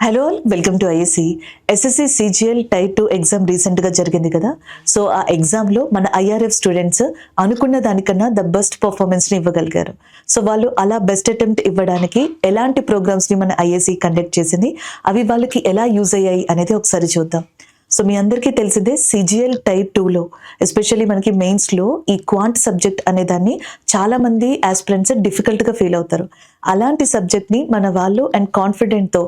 Hello all, welcome to ISC. SSC CGL type 2 exam రీసెంట్గా జరిగింది కదా. సో ఆ ఎగ్జామ్లో మన ఐఆర్ఎఫ్ స్టూడెంట్స్ అనుకున్న దానికన్నా ద బెస్ట్ పర్ఫార్మెన్స్ని ఇవ్వగలిగారు. సో వాళ్ళు అలా బెస్ట్ అటెంప్ట్ ఇవ్వడానికి ఎలాంటి ప్రోగ్రామ్స్ని మన ఐఎస్సి కండక్ట్ చేసింది, అవి వాళ్ళకి ఎలా యూజ్ అయ్యాయి అనేది ఒకసారి చూద్దాం. సో మీ అందరికీ తెలిసిందే సిజిఎల్ టైప్ 2లో ఎస్పెషల్లీ మనకి మెయిన్స్లో ఈ క్వాంట్ సబ్జెక్ట్ అనే దాన్ని చాలామంది ఆస్పిరెంట్స్ డిఫికల్ట్గా ఫీల్ అవుతారు. అలాంటి సబ్జెక్ట్ని మన వాళ్ళు అండ్ కాన్ఫిడెంట్తో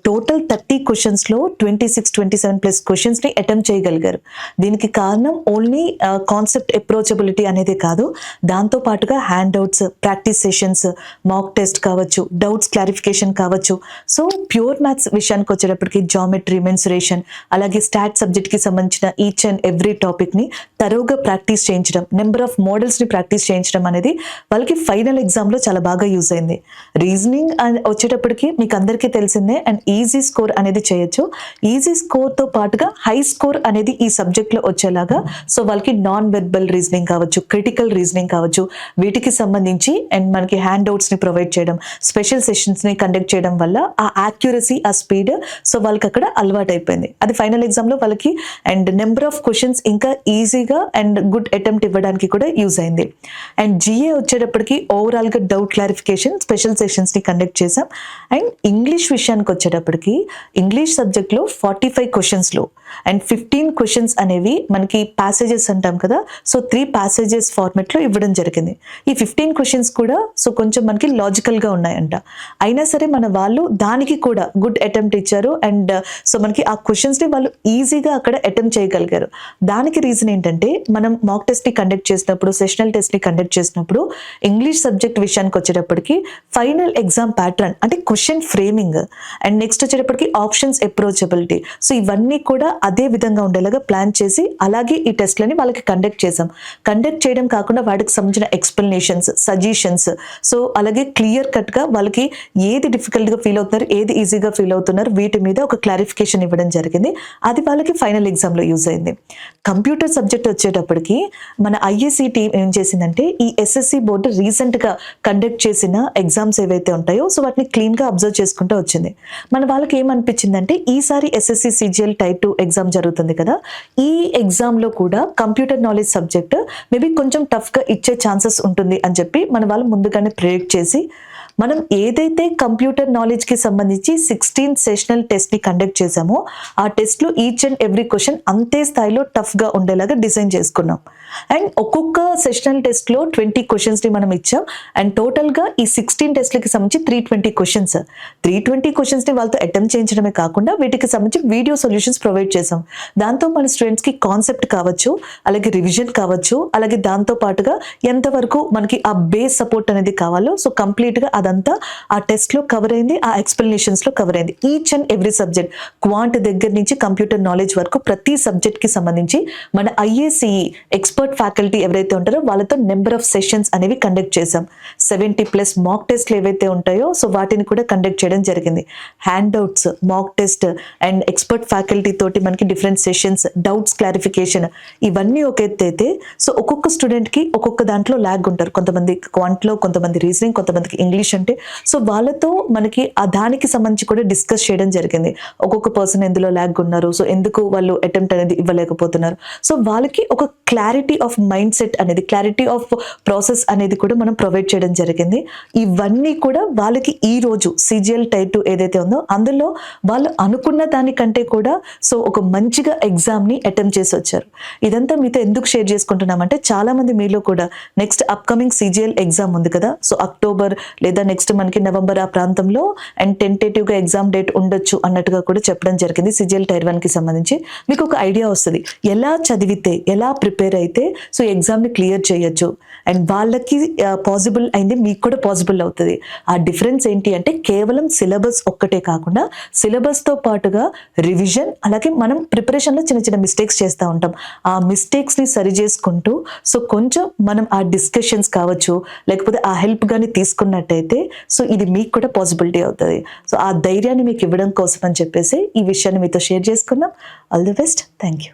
టోటల్ 30 క్వశ్చన్స్లో 27 ప్లస్ క్వశ్చన్స్ని అటెంప్ట్ చేయగలిగారు. దీనికి కారణం ఓన్లీ కాన్సెప్ట్ అప్రోచబిలిటీ అనేది కాదు, దాంతో పాటుగా hand outs, practice sessions, mock test కావచ్చు, డౌట్స్ క్లారిఫికేషన్ కావచ్చు. సో ప్యూర్ మ్యాథ్స్ విషయానికి వచ్చేటప్పటికి జామెట్రీ, మెన్సురేషన్, అలాగే స్టాట్ సబ్జెక్ట్కి సంబంధించిన ఈచ్ అండ్ ఎవ్రీ టాపిక్ని తరోగా ప్రాక్టీస్ చేయించడం, నెంబర్ ఆఫ్ మోడల్స్ని ప్రాక్టీస్ చేయించడం అనేది వాళ్ళకి ఫైనల్ ఎగ్జామ్లో చాలా బాగా యూజ్ అయింది. రీజనింగ్ వచ్చేటప్పటికి మీకు అందరికీ తెలిసిందే అండ్ ఈజీ స్కోర్ అనేది చేయొచ్చు. ఈజీ స్కోర్తో పాటుగా హై స్కోర్ అనేది ఈ సబ్జెక్ట్లో వచ్చేలాగా సో వాళ్ళకి నాన్ వెర్బల్ రీజనింగ్ కావచ్చు, క్రిటికల్ రీజనింగ్ కావచ్చు, వీటికి సంబంధించి అండ్ మనకి హ్యాండ్ అవుట్స్ని ప్రొవైడ్ చేయడం, స్పెషల్ సెషన్స్ని కండక్ట్ చేయడం వల్ల ఆ యాక్యురసీ, ఆ స్పీడ్ సో వాళ్ళకి అక్కడ అలవాటు అయిపోయింది. అది ఫైనల్ ఎగ్జామ్లో వాళ్ళకి అండ్ నెంబర్ ఆఫ్ క్వశ్చన్స్ ఇంకా ఈజీగా అండ్ గుడ్ అటెంప్ట్ ఇవ్వడానికి కూడా యూజ్ అయింది. అండ్ జిఏ వచ్చేటప్పటికి ఓవరాల్గా డౌట్ క్లారిఫికేషన్, స్పెషల్ సెషన్స్ని కండక్ట్ చేసాం. అండ్ ఇంగ్లీష్ విషయానికి వచ్చేటప్పటికి ఇంగ్లీష్ సబ్జెక్ట్లో 45 క్వశ్చన్స్లో అండ్ 15 క్వశ్చన్స్ అనేవి మనకి ప్యాసేజెస్ అంటాం కదా, సో 3 ప్యాసేజెస్ ఫార్మెట్లో ఇవ్వడం జరిగింది. ఈ 15 క్వశ్చన్స్ కూడా సో కొంచెం మనకి లాజికల్గా ఉన్నాయంట. అయినా సరే మన వాళ్ళు దానికి కూడా గుడ్ అటెంప్ట్ ఇచ్చారు అండ్ సో మనకి ఆ క్వశ్చన్స్ని వాళ్ళు ఈజీగా అక్కడ అటెంప్ట్ చేయగలిగారు. దానికి రీజన్ ఏంటంటే మనం మాక్ టెస్ట్ని కండక్ట్ చేసినప్పుడు, సెషనల్ టెస్ట్ని కండక్ట్ చేసినప్పుడు ఇంగ్లీష్ సబ్జెక్ట్ విషయానికి వచ్చేటప్పటికి ఫైనల్ ఎగ్జామ్ ప్యాటర్న్ అంటే క్వశ్చన్ ఫ్రేమింగ్ అండ్ నెక్స్ట్ వచ్చేటప్పటికి ఆప్షన్స్ అప్రోచబిలిటీ, సో ఇవన్నీ కూడా అదే విధంగా ఉండేలాగా ప్లాన్ చేసి అలాగే ఈ టెస్ట్లని వాళ్ళకి కండక్ట్ చేసాం. కండక్ట్ చేయడం కాకుండా వాటికి సంబంధించిన ఎక్స్ప్లెనేషన్స్, సజెషన్స్, సో అలాగే క్లియర్ కట్గా వాళ్ళకి ఏది డిఫికల్ట్గా ఫీల్ అవుతున్నారు, ఏది ఈజీగా ఫీల్ అవుతున్నారు, వీటి మీద ఒక క్లారిఫికేషన్ ఇవ్వడం జరిగింది. అది వాళ్ళకి ఫైనల్ ఎగ్జామ్లో యూజ్ అయింది. కంప్యూటర్ సబ్జెక్ట్ వచ్చేటప్పటికి మన ఐఎస్సి టీం ఏం చేసిందంటే ఈ ఎస్ఎస్సి బోర్డు రీసెంట్గా కండక్ట్ చేసిన ఎగ్జామ్స్ ఏవైతే ఉంటాయో సో వాటిని క్లీన్గా అబ్జర్వ్ చేసుకుంటూ వచ్చింది. మన వాళ్ళకి ఏమనిపించిందంటే ఈసారి ఎస్ఎస్సి సిజిఎల్ టైప్ 2 ఎగ్జామ్ జరుగుతుంది కదా, ఈ ఎగ్జామ్లో కూడా కంప్యూటర్ నాలెడ్జ్ సబ్జెక్ట్ మేబీ కొంచెం టఫ్గా ఇచ్చే ఛాన్సెస్ ఉంటుంది అని చెప్పి మన వాళ్ళు ముందుగానే ప్రిడిక్ట్ చేసి మనం ఏదైతే కంప్యూటర్ నాలెడ్జ్కి సంబంధించి 16 సెషనల్ టెస్ట్ని కండక్ట్ చేసామో ఆ టెస్ట్లో ఈచ్ అండ్ ఎవ్రీ క్వశ్చన్ అంతే స్థాయిలో టఫ్గా ఉండేలాగా డిజైన్ చేసుకున్నాం. అండ్ ఒక్కొక్క సెషనల్ టెస్ట్లో 20 క్వశ్చన్స్ని మనం ఇచ్చాం అండ్ టోటల్గా ఈ 16 టెస్ట్లకి సంబంధించి 320 క్వశ్చన్స్. 320 క్వశ్చన్స్ని వాళ్ళతో అటెంప్ట్ చేయించడమే కాకుండా వీటికి సంబంధించి వీడియో సొల్యూషన్స్ ప్రొవైడ్ చేసాం. దాంతో మన స్టూడెంట్స్కి కాన్సెప్ట్ కావచ్చు, అలాగే రివిజన్ కావచ్చు, అలాగే దాంతో పాటుగా ఎంతవరకు మనకి ఆ బేస్ సపోర్ట్ అనేది కావాలో సో కంప్లీట్గా అదంతా ఆ టెస్ట్లో కవర్ అయింది, ఆ ఎక్స్ప్లెనేషన్స్లో కవర్ అయింది. Each and every subject quant దగ్గర నుంచి కంప్యూటర్ నాలెడ్జ్ వరకు ప్రతి సబ్జెక్ట్కి సంబంధించి మన ఐఏసిఈ ఎక్స్పర్ట్ ఫ్యాకల్టీ ఎవరైతే ఉంటారో వాళ్ళతో నెంబర్ ఆఫ్ సెషన్స్ అనేవి కండక్ట్ చేసాం. 70+ మాక్ టెస్ట్లు ఏవైతే ఉంటాయో సో వాటిని కూడా కండక్ట్ చేయడం జరిగింది. Hand outs, mock test and expert faculty తోటి మనకి డిఫరెంట్ సెషన్స్, డౌట్స్ క్లారిఫికేషన్, ఇవన్నీ ఒక ఎత్తు అయితే సో ఒక్కొక్క స్టూడెంట్కి ఒక్కొక్క దాంట్లో ల్యాగ్ ఉంటారు. కొంతమంది క్వాంట్లో, కొంతమంది రీజనింగ్, కొంతమందికి ఇంగ్లీష్ అంటే సో వాళ్ళతో మనకి ఆ దానికి సంబంధించి కూడా డిస్కస్ చేయడం జరిగింది. ఒక్కొక్క పర్సన్ ఎందులో ల్యాగ్ ఉన్నారు, సో ఎందుకు వాళ్ళు అటెంప్ట్ అనేది ఇవ్వలేకపోతున్నారు, సో వాళ్ళకి ఒక క్లారిటీ ఆఫ్ మైండ్ సెట్ అనేది, క్లారిటీ ఆఫ్ ప్రాసెస్ అనేది కూడా మనం ప్రొవైడ్ చేయడం జరిగింది. ఇవన్నీ కూడా వాళ్ళకి ఈ రోజు సిజిఎల్ టైప్ 2 ఏదైతే ఉందో అందులో వాళ్ళు అనుకున్న దానికంటే కూడా సో ఒక మంచిగా ఎగ్జామ్ని అటెంప్ట్ చేసి వచ్చారు. ఇదంతా మీతో ఎందుకు షేర్ చేసుకుంటున్నామంటే చాలా మంది మీలో కూడా నెక్స్ట్ అప్కమింగ్ సిజిఎల్ ఎగ్జామ్ ఉంది కదా, సో అక్టోబర్ లేదా నెక్స్ట్ మనకి నవంబర్ ఆ ప్రాంతంలో అండ్ టెంటేటివ్గా ఎగ్జామ్ డేట్ ఉండొచ్చు అన్నట్టుగా కూడా చెప్పడం జరిగింది. సిజిఎల్ టైర్ 1కి సంబంధించి మీకు ఒక ఐడియా వస్తుంది ఎలా చదివితే, ఎలా ప్రిపేర్ అయితే సో ఎగ్జామ్ని క్లియర్ చేయొచ్చు అండ్ వాళ్ళకి పాసిబుల్ అయింది, మీకు కూడా పాసిబుల్ అవుతుంది. ఆ డిఫరెన్స్ ఏంటి అంటే కేవలం సిలబస్ ఒక్కటే కాకుండా సిలబస్తో పాటుగా రివిజన్, అలాగే మనం ప్రిపరేషన్లో చిన్న చిన్న మిస్టేక్స్ చేస్తూ ఉంటాం. ఆ మిస్టేక్స్ని సరి చేసుకుంటూ సో కొంచెం మనం ఆ డిస్కషన్స్ కావచ్చు లేకపోతే ఆ హెల్ప్ కానీ తీసుకున్నట్టయితే సో ఇది మీకు కూడా పాసిబిలిటీ అవుతుంది. సో ఆ ధైర్యాన్ని మీకు ఇవ్వడం కోసం అని చెప్పేసి ఈ విషయాన్ని మీతో షేర్ చేసుకున్నాం. All the best. Thank you.